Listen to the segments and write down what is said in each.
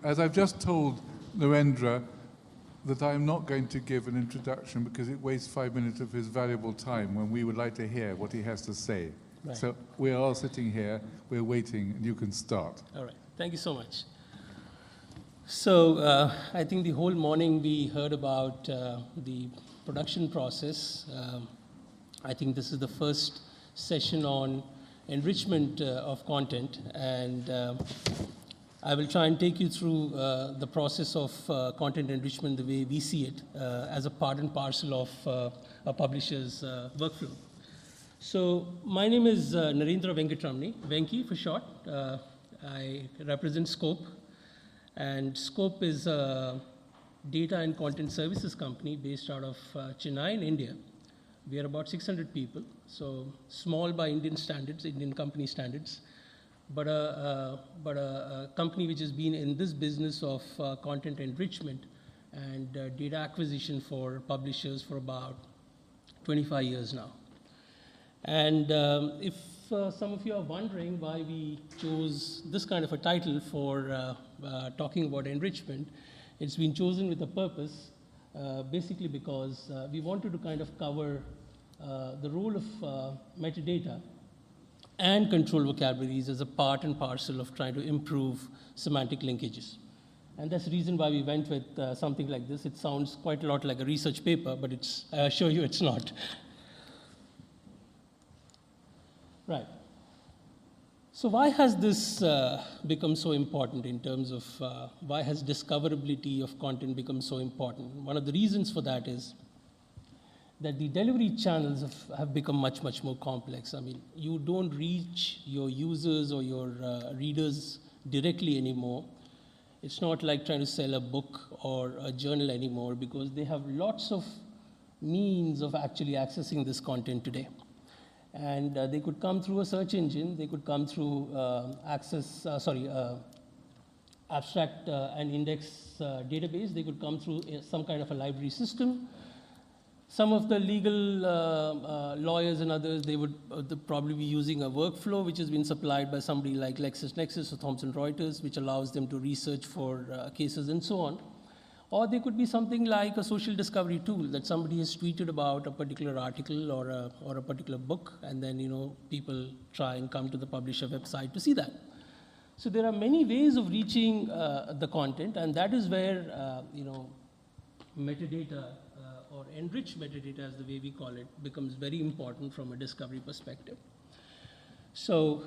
as I've just told Narendra that I'm not going to give an introduction because it wastes 5 minutes of his valuable time when we would like to hear what he has to say. Right. So we're all sitting here, we're waiting, and you can start. All right, thank you so much. So I think the whole morning we heard about the production process. I think this is the first session on enrichment of content, and I will try and take you through the process of content enrichment the way we see it as a part and parcel of a publisher's workflow. So my name is Narendra Venkatramani, Venki for short. I represent Scope, and Scope is a data and content services company based out of Chennai in India. We are about 600 people, so small by Indian standards, Indian company standards, but a company which has been in this business of content enrichment and data acquisition for publishers for about 25 years now. And if some of you are wondering why we chose this kind of a title for talking about enrichment, it's been chosen with a purpose, basically because we wanted to kind of cover the role of metadata and control vocabularies as a part and parcel of trying to improve semantic linkages. And that's the reason why we went with something like this. It sounds quite a lot like a research paper, but I assure you it's not. Right. So why has this become so important in terms of why has discoverability of content become so important? One of the reasons for that is that the delivery channels have become much, much more complex. I mean, you don't reach your users or your readers directly anymore. It's not like trying to sell a book or a journal anymore because they have lots of means of actually accessing this content today. And they could come through a search engine, they could come through abstract and index database, they could come through some kind of a library system. Some of the legal lawyers and others, they would probably be using a workflow which has been supplied by somebody like LexisNexis or Thomson Reuters, which allows them to research for cases and so on. Or they could be something like a social discovery tool that somebody has tweeted about a particular article or a particular book, and then people try and come to the publisher website to see that. So there are many ways of reaching the content, and that is where metadata or enriched metadata, as the way we call it, becomes very important from a discovery perspective. So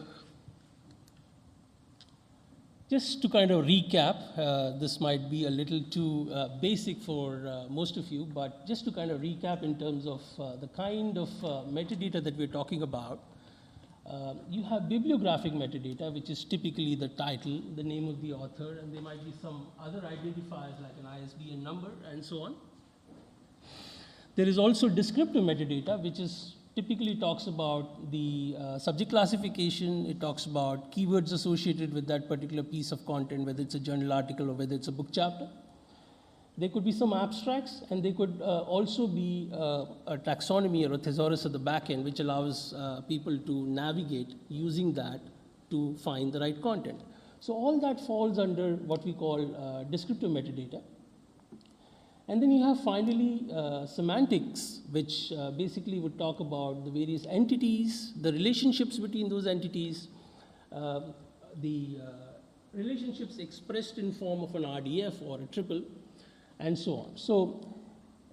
just to kind of recap, this might be a little too basic for most of you, but just to kind of recap in terms of the kind of metadata that we're talking about, you have bibliographic metadata, which is typically the title, the name of the author, and there might be some other identifiers like an ISBN number and so on. There is also descriptive metadata, which is typically talks about the subject classification. It talks about keywords associated with that particular piece of content, whether it's a journal article or whether it's a book chapter. There could be some abstracts, and there could also be a taxonomy or a thesaurus at the back end, which allows people to navigate using that to find the right content. So all that falls under what we call descriptive metadata. And then you have finally semantics, which basically would talk about the various entities, the relationships between those entities, the relationships expressed in form of an RDF or a triple, and so on. So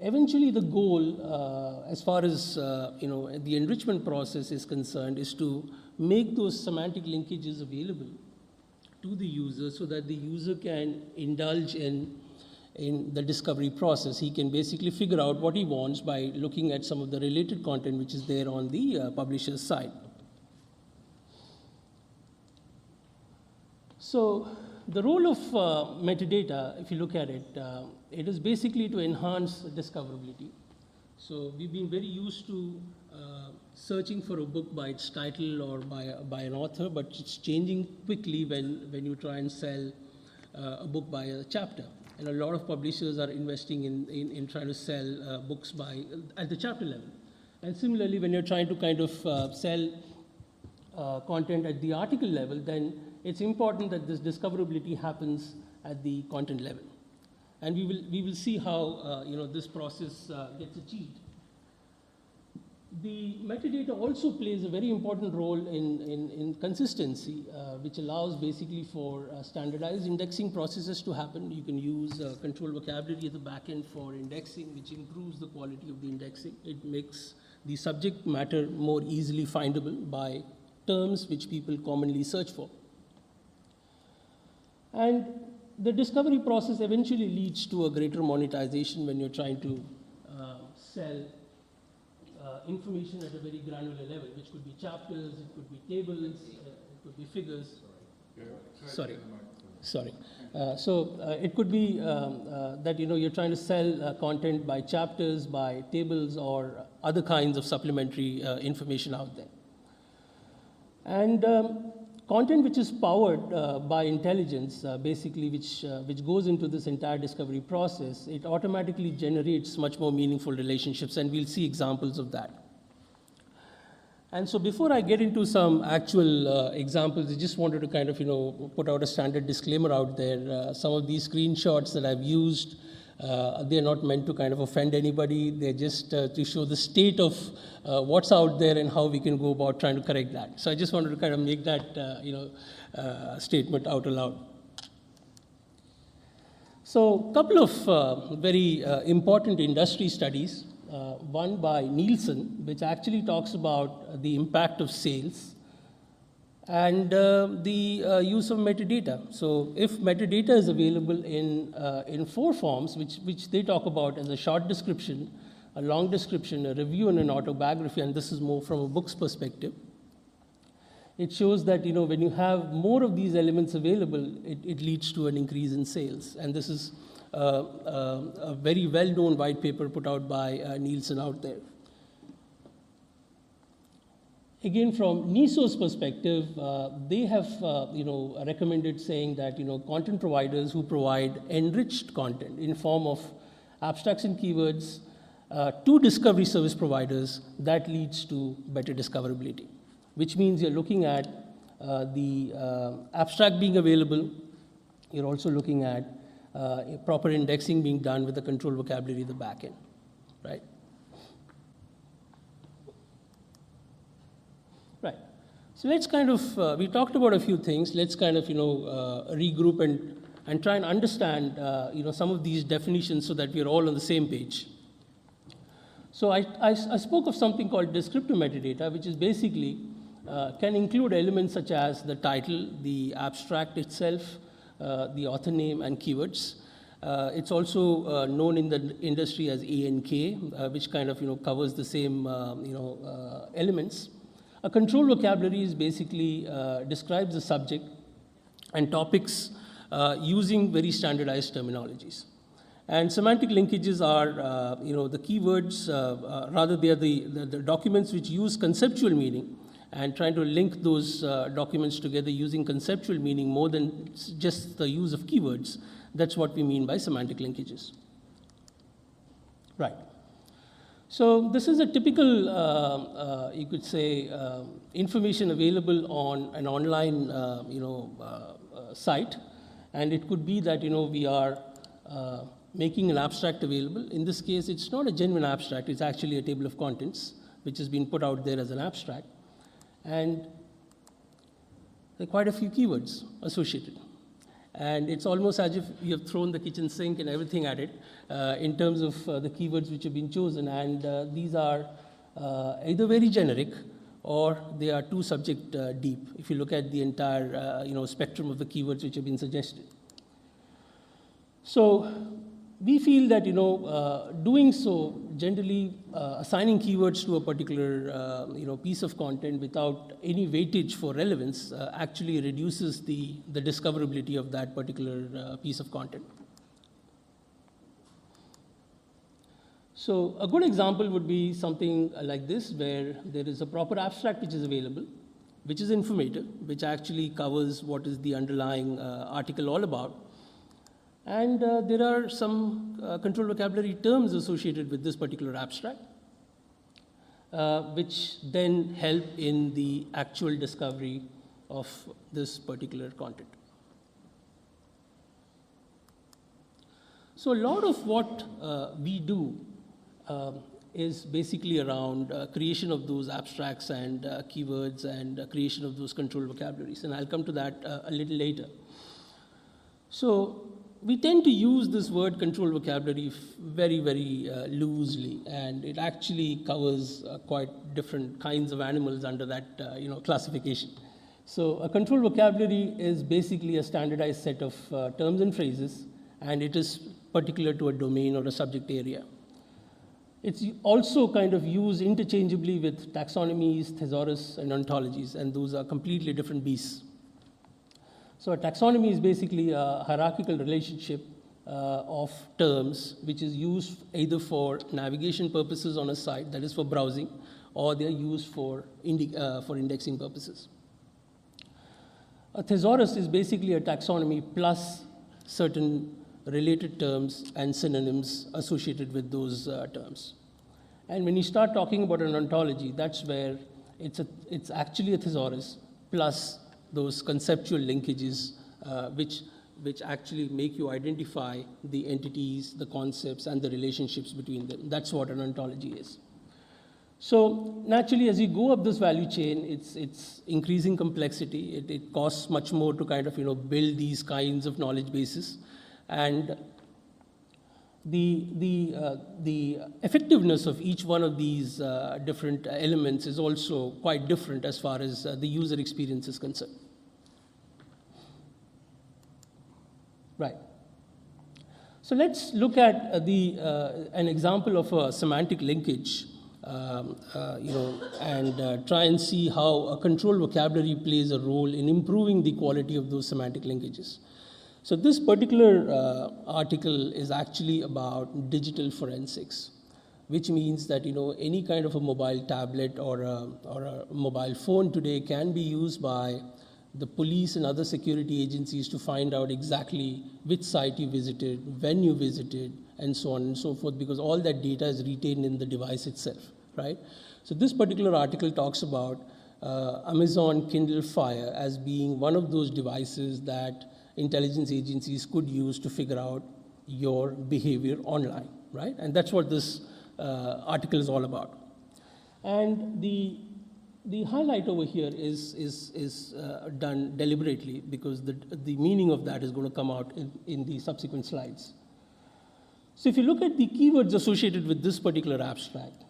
eventually the goal, as far as the enrichment process is concerned, is to make those semantic linkages available to the user so that the user can indulge in the discovery process. He can basically figure out what he wants by looking at some of the related content which is there on the publisher's side. So the role of metadata, if you look at it, it is basically to enhance discoverability. So we've been very used to searching for a book by its title or by an author, but it's changing quickly when you try and sell a book by a chapter. And a lot of publishers are investing in trying to sell books at the chapter level. And similarly, when you're trying to kind of sell content at the article level, then it's important that this discoverability happens at the content level. And we will see how this process gets achieved. The metadata also plays a very important role in consistency, which allows basically for standardized indexing processes to happen. You can use control vocabulary at the back end for indexing, which improves the quality of the indexing. It makes the subject matter more easily findable by terms which people commonly search for. And the discovery process eventually leads to a greater monetization when you're trying to sell information at a very granular level, which could be chapters, it could be tables, it could be figures. Sorry. It could be that you're trying to sell content by chapters, by tables, or other kinds of supplementary information out there. And content which is powered by intelligence, basically, which goes into this entire discovery process, it automatically generates much more meaningful relationships, and we'll see examples of that. And so before I get into some actual examples, I just wanted to kind of, put out a standard disclaimer out there. Some of these screenshots that I've used, they're not meant to kind of offend anybody. They're just to show the state of what's out there and how we can go about trying to correct that. So I just wanted to kind of make that, statement out aloud. So a couple of very important industry studies. One by Nielsen, which actually talks about the impact of sales and the use of metadata. So if metadata is available in 4 forms, which they talk about as a short description, a long description, a review, and an autobiography, and this is more from a book's perspective, it shows that when you have more of these elements available, it leads to an increase in sales. And this is a very well-known white paper put out by Nielsen out there. Again, from NISO's perspective, they have recommended saying that content providers who provide enriched content in form of abstracts and keywords to discovery service providers, that leads to better discoverability, which means you're looking at the abstract being available. You're also looking at proper indexing being done with the control vocabulary at the back end, right? Right. So let's kind of, we talked about a few things. Let's kind of, regroup and try and understand, some of these definitions so that we're all on the same page. So I spoke of something called descriptive metadata, which is basically can include elements such as the title, the abstract itself, the author name, and keywords. It's also known in the industry as ANK, which kind of covers the same elements. A control vocabulary is basically describes the subject and topics using very standardized terminologies. And semantic linkages are the keywords, rather they are the documents which use conceptual meaning, and trying to link those documents together using conceptual meaning more than just the use of keywords. That's what we mean by semantic linkages. Right. So this is a typical, you could say, information available on an online, site. And it could be that, we are making an abstract available. In this case, it's not a genuine abstract. It's actually a table of contents, which has been put out there as an abstract. And there are quite a few keywords associated. And it's almost as if you have thrown the kitchen sink and everything at it in terms of the keywords which have been chosen. And these are either very generic or they are too subject deep, if you look at the entire spectrum of the keywords which have been suggested. So we feel that doing so, generally assigning keywords to a particular piece of content without any weightage for relevance actually reduces the discoverability of that particular piece of content. So a good example would be something like this, where there is a proper abstract which is available, which is informative, which actually covers what is the underlying article all about. And there are some control vocabulary terms associated with this particular abstract, which then help in the actual discovery of this particular content. So a lot of what we do is basically around creation of those abstracts and keywords and creation of those control vocabularies. And I'll come to that a little later. So we tend to use this word control vocabulary very, very loosely, and it actually covers quite different kinds of animals under that classification. So a control vocabulary is basically a standardized set of terms and phrases, and it is particular to a domain or a subject area. It's also kind of used interchangeably with taxonomies, thesaurus, and ontologies, and those are completely different beasts. So a taxonomy is basically a hierarchical relationship of terms which is used either for navigation purposes on a site, that is for browsing, or they're used for indexing purposes. A thesaurus is basically a taxonomy plus certain related terms and synonyms associated with those terms. And when you start talking about an ontology, that's where it's actually a thesaurus plus those conceptual linkages which actually make you identify the entities, the concepts, and the relationships between them. That's what an ontology is. So naturally, as you go up this value chain, it's increasing complexity. It costs much more to kind of build these kinds of knowledge bases, and the effectiveness of each one of these different elements is also quite different as far as the user experience is concerned. Right. So let's look at an example of a semantic linkage, and try and see how a control vocabulary plays a role in improving the quality of those semantic linkages. So this particular article is actually about digital forensics, which means that any kind of a mobile tablet or a mobile phone today can be used by the police and other security agencies to find out exactly which site you visited, when you visited, and so on and so forth, because all that data is retained in the device itself, right? So this particular article talks about Amazon Kindle Fire as being one of those devices that intelligence agencies could use to figure out your behavior online, right? And that's what this article is all about. And the highlight over here is done deliberately because the meaning of that is going to come out in the subsequent slides. So if you look at the keywords associated with this particular abstract,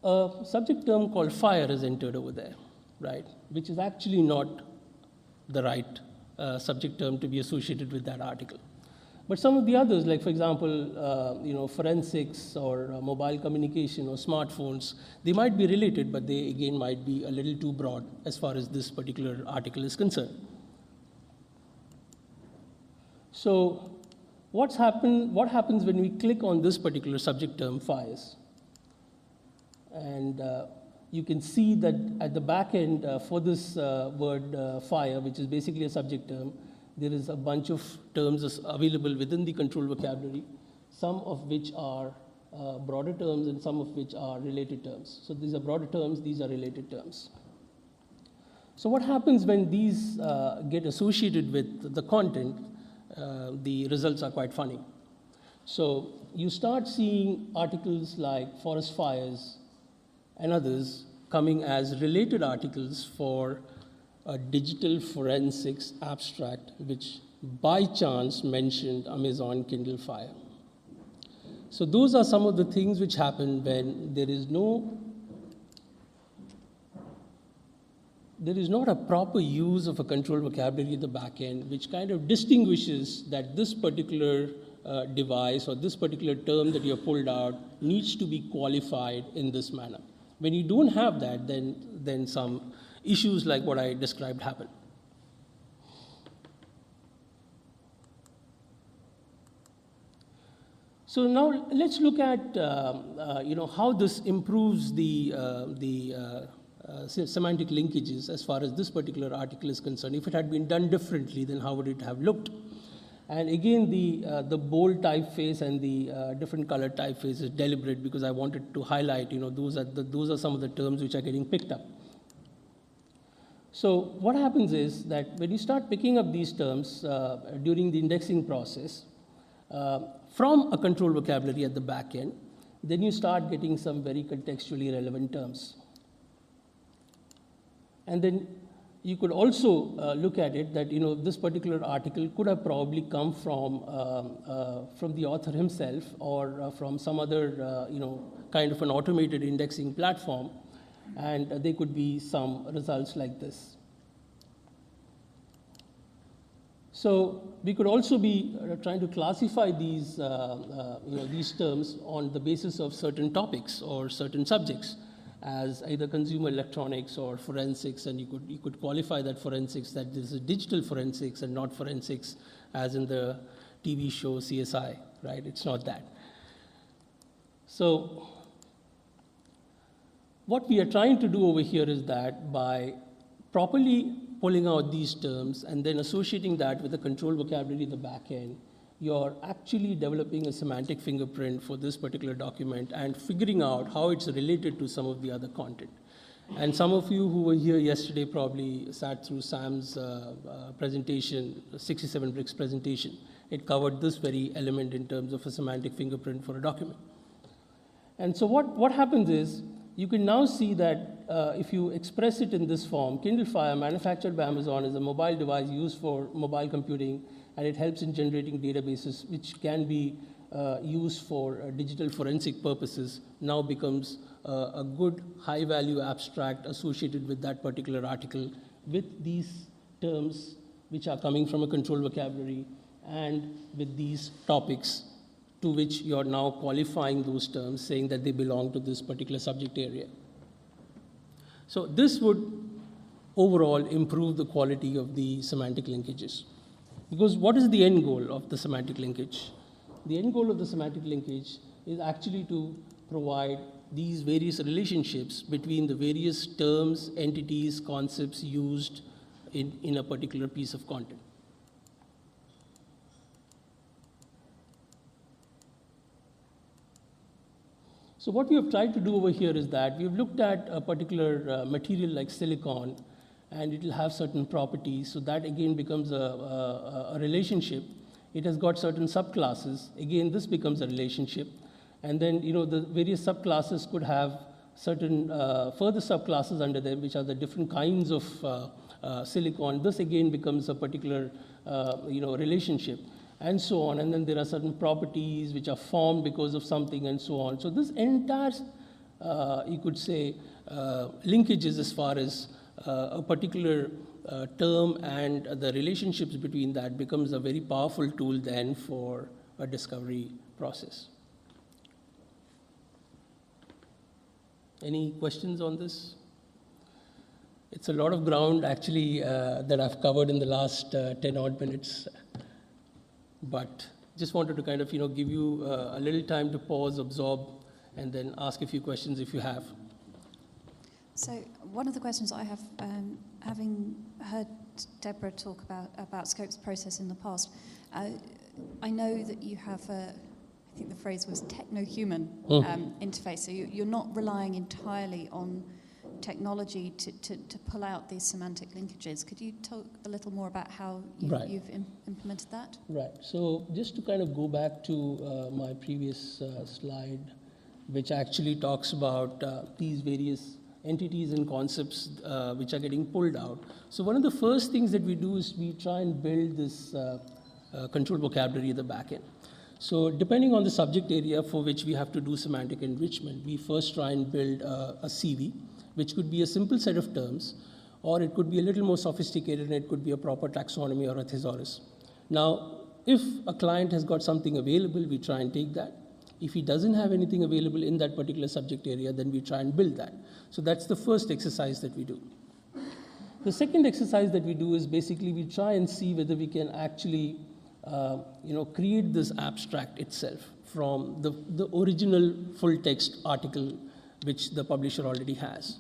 a subject term called fire is entered over there, right? Which is actually not the right subject term to be associated with that article. But some of the others, like for example, forensics or mobile communication or smartphones, they might be related, but they again might be a little too broad as far as this particular article is concerned. So what happens when we click on this particular subject term, fires? And you can see that at the back end for this word fire, which is basically a subject term, there is a bunch of terms available within the control vocabulary, some of which are broader terms and some of which are related terms. So these are broader terms, these are related terms. So what happens when these get associated with the content? The results are quite funny. So you start seeing articles like forest fires and others coming as related articles for a digital forensics abstract, which by chance mentioned Amazon Kindle Fire. So those are some of the things which happen when there is not a proper use of a control vocabulary at the back end, which kind of distinguishes that this particular device or this particular term that you have pulled out needs to be qualified in this manner. When you don't have that, then some issues like what I described happen. So now let's look at how this improves the semantic linkages as far as this particular article is concerned. If it had been done differently, then how would it have looked? And again, the bold typeface and the different color typeface is deliberate because I wanted to highlight, those are some of the terms which are getting picked up. So what happens is that when you start picking up these terms during the indexing process from a control vocabulary at the back end, then you start getting some very contextually relevant terms. And then you could also look at it that this particular article could have probably come from the author himself or from some other kind of an automated indexing platform, and there could be some results like this. So we could also be trying to classify these these terms on the basis of certain topics or certain subjects, as either consumer electronics or forensics, and you could qualify that forensics that this is digital forensics and not forensics as in the TV show CSI, right? It's not that. So what we are trying to do over here is that by properly pulling out these terms and then associating that with the control vocabulary in the back end, you're actually developing a semantic fingerprint for this particular document and figuring out how it's related to some of the other content. And some of you who were here yesterday probably sat through Sam's presentation, 67 bricks presentation. It covered this very element in terms of a semantic fingerprint for a document. And so what happens is, you can now see that if you express it in this form, Kindle Fire, manufactured by Amazon, is a mobile device used for mobile computing, and it helps in generating databases which can be used for digital forensic purposes, now becomes a good high-value abstract associated with that particular article with these terms which are coming from a control vocabulary and with these topics to which you're now qualifying those terms, saying that they belong to this particular subject area. So this would overall improve the quality of the semantic linkages. Because what is the end goal of the semantic linkage? The end goal of the semantic linkage is actually to provide these various relationships between the various terms, entities, concepts used in a particular piece of content. So what we have tried to do over here is that we've looked at a particular material like silicon, and it will have certain properties. So that again becomes a relationship. It has got certain subclasses. Again, this becomes a relationship. And then the various subclasses could have certain further subclasses under them, which are the different kinds of silicon. This again becomes a particular relationship, and so on. And then there are certain properties which are formed because of something, and so on. So this entire, you could say, linkages as far as a particular term and the relationships between that becomes a very powerful tool then for a discovery process. Any questions on this? It's a lot of ground actually that I've covered in the last 10 odd minutes. But just wanted to kind of give you a little time to pause, absorb, and then ask a few questions if you have. So one of the questions I have, having heard Deborah talk about Scope's process in the past, I know that you have I think the phrase was techno-human interface. So you're not relying entirely on technology to pull out these semantic linkages. Could you talk a little more about how you've implemented that? Right. So just to kind of go back to my previous slide, which actually talks about these various entities and concepts which are getting pulled out. So one of the first things that we do is we try and build this control vocabulary at the back end. So depending on the subject area for which we have to do semantic enrichment, we first try and build a CV, which could be a simple set of terms, or it could be a little more sophisticated, and it could be a proper taxonomy or a thesaurus. Now, if a client has got something available, we try and take that. If he doesn't have anything available in that particular subject area, then we try and build that. So that's the first exercise that we do. The second exercise that we do is basically we try and see whether we can actually create this abstract itself from the original full text article which the publisher already has.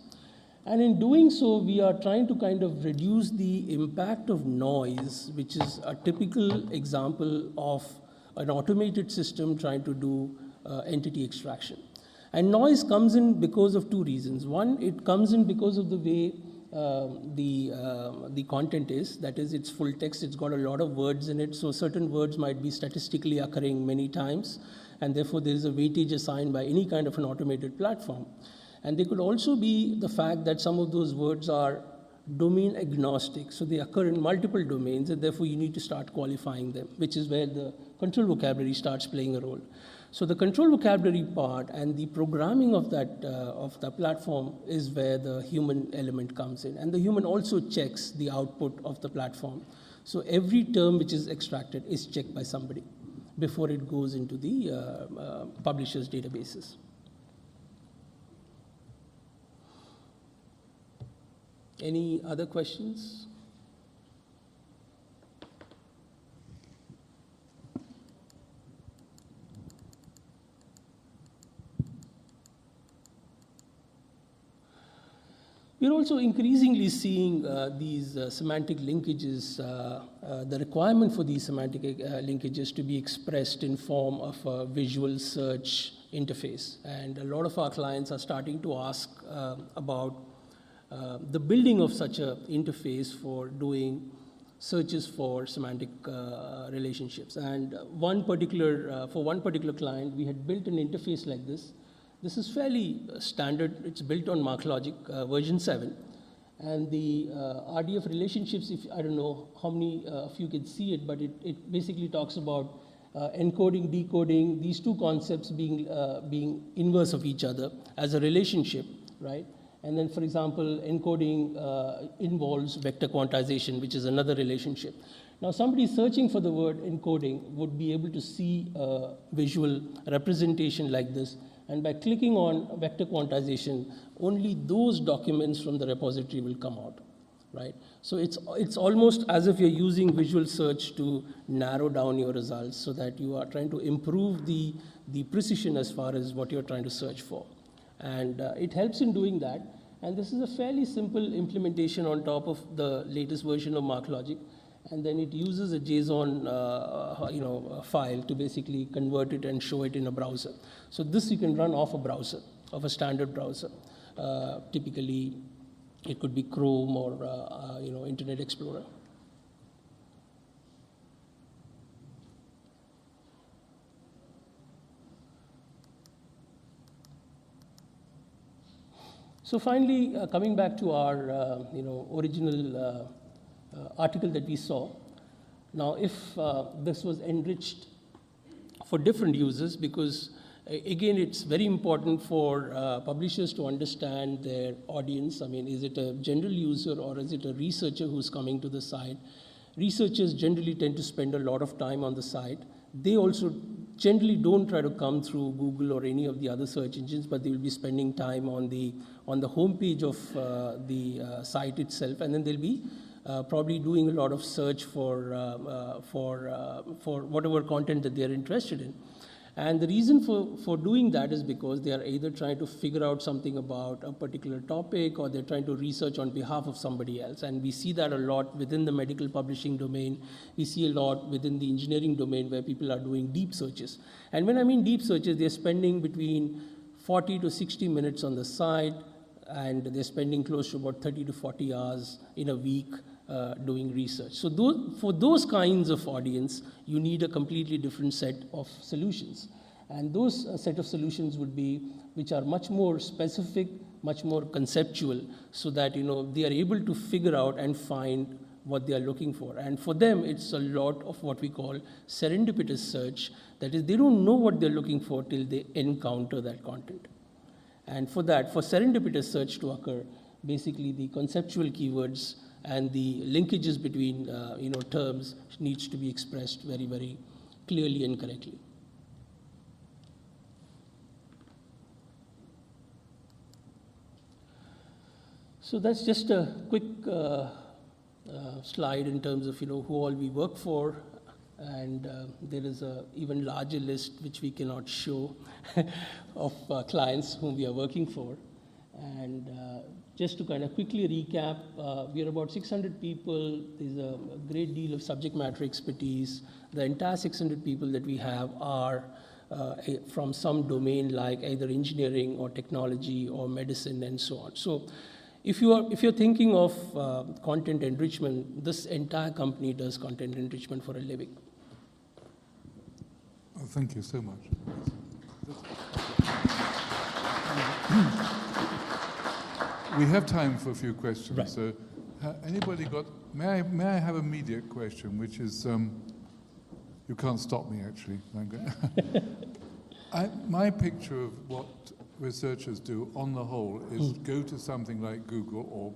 And in doing so, we are trying to kind of reduce the impact of noise, which is a typical example of an automated system trying to do entity extraction. And noise comes in because of two reasons. One, it comes in because of the way the content is. That is, it's full text, it's got a lot of words in it, so certain words might be statistically occurring many times, and therefore there is a weightage assigned by any kind of an automated platform. And there could also be the fact that some of those words are domain agnostic, so they occur in multiple domains, and therefore you need to start qualifying them, which is where the control vocabulary starts playing a role. So the control vocabulary part and the programming of that of the platform is where the human element comes in, and the human also checks the output of the platform. So every term which is extracted is checked by somebody before it goes into the publisher's databases. Any other questions? We're also increasingly seeing these semantic linkages, the requirement for these semantic linkages to be expressed in form of a visual search interface. And a lot of our clients are starting to ask about the building of such an interface for doing searches for semantic relationships. And for one particular client, we had built an interface like this. This is fairly standard. It's built on MarkLogic version 7. And the RDF relationships, I don't know how many of you can see it, but it basically talks about encoding, decoding, these two concepts being inverse of each other as a relationship, right? And then, for example, encoding involves vector quantization, which is another relationship. Now, somebody searching for the word encoding would be able to see a visual representation like this. And by clicking on vector quantization, only those documents from the repository will come out, right? So it's almost as if you're using visual search to narrow down your results so that you are trying to improve the precision as far as what you're trying to search for. And it helps in doing that. And this is a fairly simple implementation on top of the latest version of MarkLogic. And then it uses a JSON file to basically convert it and show it in a browser. So this you can run off a browser, of a standard browser. Typically, it could be Chrome or Internet Explorer. So finally, coming back to our original article that we saw. Now, if this was enriched for different users, because again, it's very important for publishers to understand their audience. I mean, is it a general user or is it a researcher who's coming to the site? Researchers generally tend to spend a lot of time on the site. They also generally don't try to come through Google or any of the other search engines, but they will be spending time on the homepage of the site itself, and then they'll be probably doing a lot of search for whatever content that they're interested in. And the reason for doing that is because they are either trying to figure out something about a particular topic, or they're trying to research on behalf of somebody else. And we see that a lot within the medical publishing domain. We see a lot within the engineering domain where people are doing deep searches. And when I mean deep searches, they're spending between 40 to 60 minutes on the site, and they're spending close to about 30 to 40 hours in a week doing research. So for those kinds of audience, you need a completely different set of solutions. And those set of solutions would be, which are much more specific, much more conceptual, so that they are able to figure out and find what they are looking for. And for them, it's a lot of what we call serendipitous search. That is, they don't know what they're looking for till they encounter that content. And for that, for serendipitous search to occur, basically the conceptual keywords and the linkages between terms needs to be expressed very, very clearly and correctly. So that's just a quick slide in terms of who all we work for, and there is a even larger list which we cannot show of clients whom we are working for. And just to kind of quickly recap, we are about 600 people. There's a great deal of subject matter expertise. The entire 600 people that we have are from some domain like either engineering or technology or medicine and so on. So If you're thinking of content enrichment, this entire company does content enrichment for a living. Oh, thank you so much. We have time for a few questions. Right. So, anybody got? May I have a media question, which is, you can't stop me actually. My picture of what researchers do, on the whole, is go to something like Google or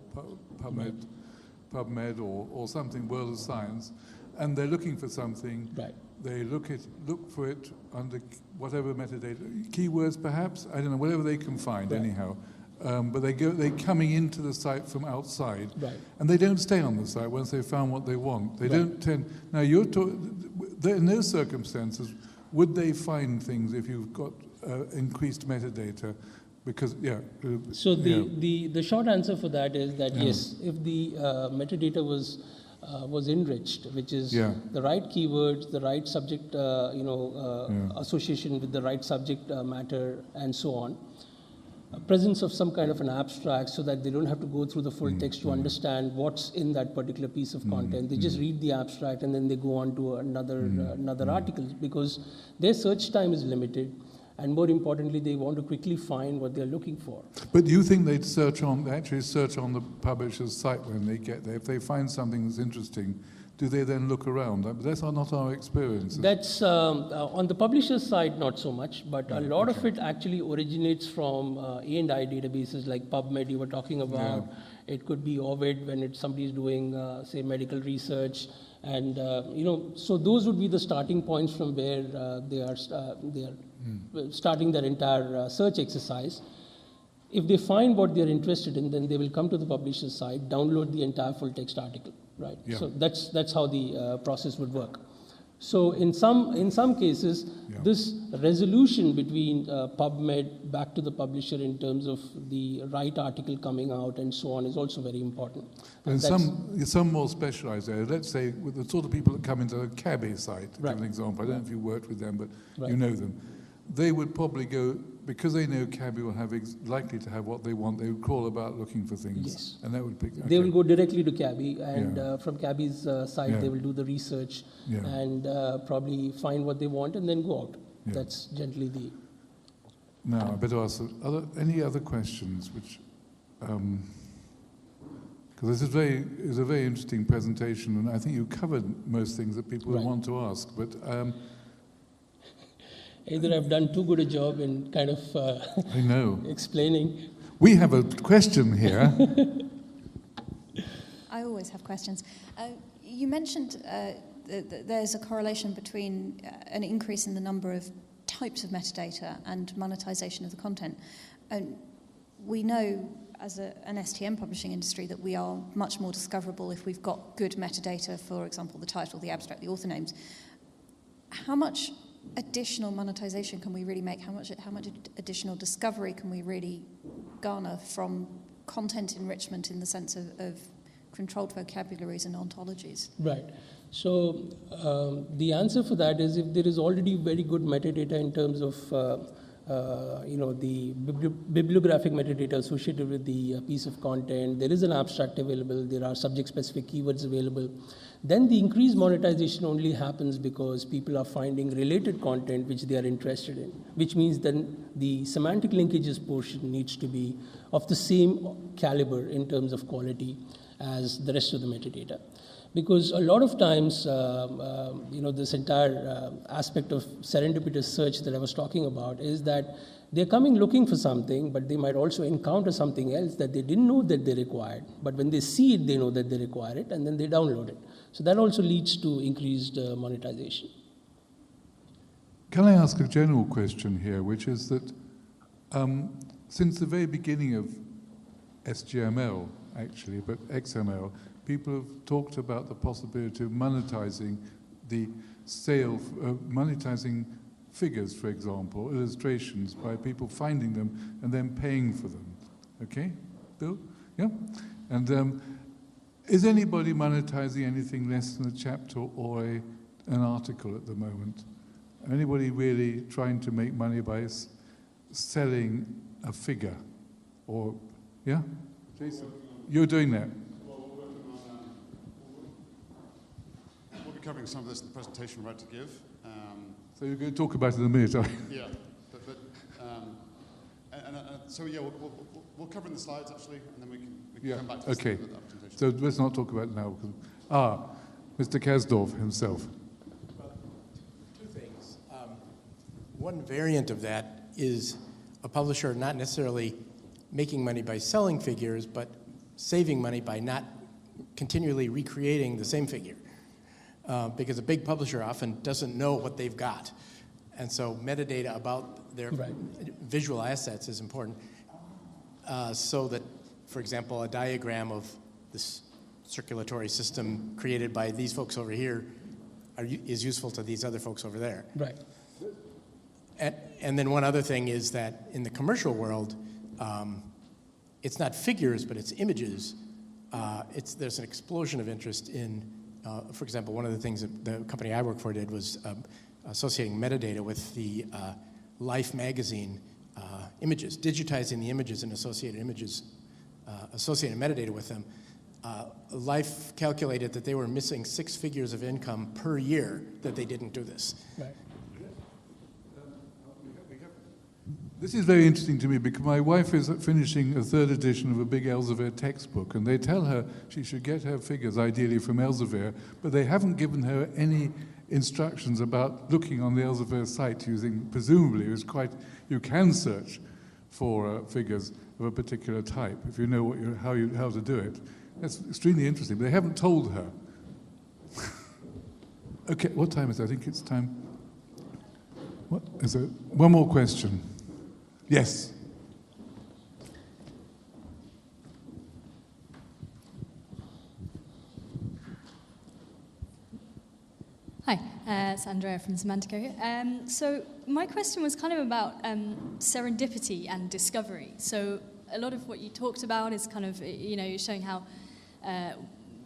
PubMed or something, World of Science, and they're looking for something. Right. They look for it under whatever metadata, keywords perhaps, I don't know, whatever they can find. Right. Anyhow. But they're coming into the site from outside, right. And they don't stay on the site once they've found what they want. They don't tend. Now, in those circumstances, would they find things if you've got increased metadata? Because So the short answer for that is that yes, if the metadata was enriched, which is the right keywords, the right subject, association with the right subject matter, and so on. Presence of some kind of an abstract so that they don't have to go through the full text to understand what's in that particular piece of content. They just read the abstract and then they go on to another article, because their search time is limited, and more importantly, they want to quickly find what they're looking for. But do you think they'd actually search on the publisher's site when they get there? If they find something that's interesting, do they then look around? That's not our experience. That's on the publisher's side, not so much, but a lot of it actually originates from A&I databases like PubMed you were talking about. Yeah. It could be Ovid when somebody's doing, say, medical research. And, so those would be the starting points from where they are starting their entire search exercise. If they find what they're interested in, then they will come to the publisher's site, download the entire full text article. Right. Yeah. So that's how the process would work. So in some cases, this resolution between PubMed back to the publisher in terms of the right article coming out and so on is also very important. And some more specialized areas. Let's say with the sort of people that come into a Cabby site, to give an example. I don't know if you worked with them, but you know them. They would probably go, because they know Cabby will have likely to have what they want, they would crawl about looking for things. Yes. And that would pick. Okay. They will go directly to Cabby, and from Cabby's site, they will do the research and probably find what they want and then go out. Yeah. That's generally the. Now, I better ask any other questions, which. Because this is a very interesting presentation, and I think you covered most things that people would want to ask. But either I've done too good a job in kind of I know. Explaining. We have a question here. I always have questions. You mentioned that there's a correlation between an increase in the number of types of metadata and monetization of the content. And we know as an STM publishing industry that we are much more discoverable if we've got good metadata, for example, the title, the abstract, the author names. How much additional monetization can we really make? How much additional discovery can we really garner from content enrichment in the sense of controlled vocabularies and ontologies? Right. So the answer for that is if there is already very good metadata in terms of the bibliographic metadata associated with the piece of content, there is an abstract available, there are subject-specific keywords available, then the increased monetization only happens because people are finding related content which they are interested in, which means then the semantic linkages portion needs to be of the same caliber in terms of quality as the rest of the metadata. Because a lot of times, this entire aspect of serendipitous search that I was talking about is that they're coming looking for something, but they might also encounter something else that they didn't know that they required. But when they see it, they know that they require it, and then they download it. So that also leads to increased monetization. Can I ask a general question here, which is that since the very beginning of SGML, actually, but XML, people have talked about the possibility of monetizing the sale, monetizing figures, for example, illustrations, by people finding them and then paying for them. Okay, Bill? Yeah? And is anybody monetizing anything less than a chapter or an article at the moment? Anybody really trying to make money by selling a figure? Or, yeah? Jason, you're doing that. We'll be covering some of this in the presentation we're about to give. So you're going to talk about it in a minute, are you? Yeah, so yeah, we'll cover in the slides actually, and then we can come back to this okay. with that presentation. So let's not talk about it now. Mr. Kasdorf himself. Well, two things. One variant of that is a publisher not necessarily making money by selling figures, but saving money by not continually recreating the same figure. Because a big publisher often doesn't know what they've got. And so metadata about their visual assets is important. So that, for example, a diagram of this circulatory system created by these folks over here is useful to these other folks over there. Right. And then one other thing is that in the commercial world, it's not figures, but it's images. There's an explosion of interest in, for example, one of the things that the company I work for did was associating metadata with the Life magazine images, digitizing the images and associated images, associated metadata with them. Life calculated that they were missing 6 figures of income per year that they didn't do this. Right. This is very interesting to me because my wife is finishing a 3rd edition of a big Elsevier textbook, and they tell her she should get her figures ideally from Elsevier, but they haven't given her any instructions about looking on the Elsevier site using, presumably, you can search for figures of a particular type if you know how to do it. That's extremely interesting, but they haven't told her. Okay, what time is it? I think it's time. What is it? One more question. Yes. Hi, it's Andrea from Semantic. So my question was kind of about serendipity and discovery. So a lot of what you talked about is kind of, you're showing how,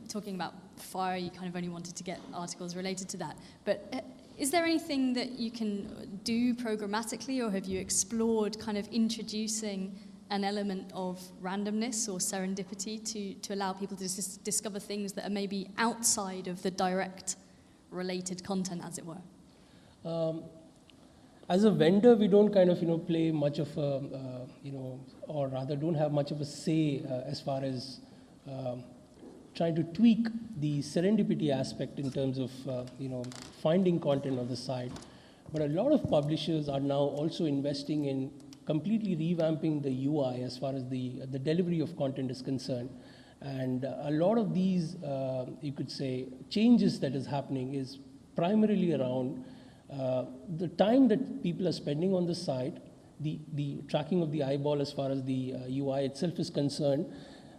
talking about fire, you kind of only wanted to get articles related to that. But is there anything that you can do programmatically, or have you explored kind of introducing an element of randomness or serendipity to allow people to discover things that are maybe outside of the direct related content, as it were? As a vendor, we don't kind of, play much of a, or rather don't have much of a say as far as trying to tweak the serendipity aspect in terms of, finding content on the site. But a lot of publishers are now also investing in completely revamping the UI as far as the delivery of content is concerned. And a lot of these, you could say, changes that is happening is primarily around the time that people are spending on the site, the tracking of the eyeball as far as the UI itself is concerned.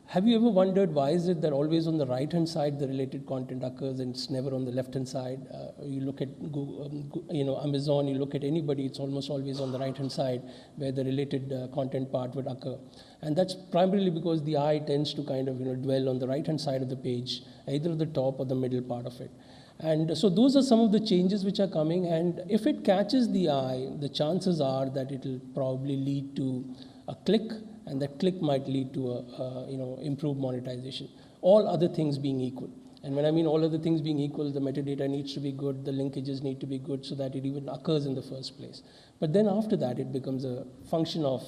Have you ever wondered why is it that always on the right-hand side the related content occurs and it's never on the left-hand side? You look at Google, Amazon, you look at anybody, it's almost always on the right-hand side where the related content part would occur. And that's primarily because the eye tends to kind of dwell on the right-hand side of the page, either the top or the middle part of it. And so those are some of the changes which are coming, and if it catches the eye, the chances are that it will probably lead to a click, and that click might lead to a improved monetization. All other things being equal. And when I mean all other things being equal, the metadata needs to be good, the linkages need to be good so that it even occurs in the first place. But then after that, it becomes a function of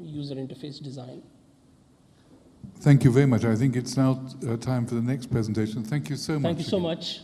user interface design. Thank you very much. I think it's now time for the next presentation. Thank you so much. Thank you so much.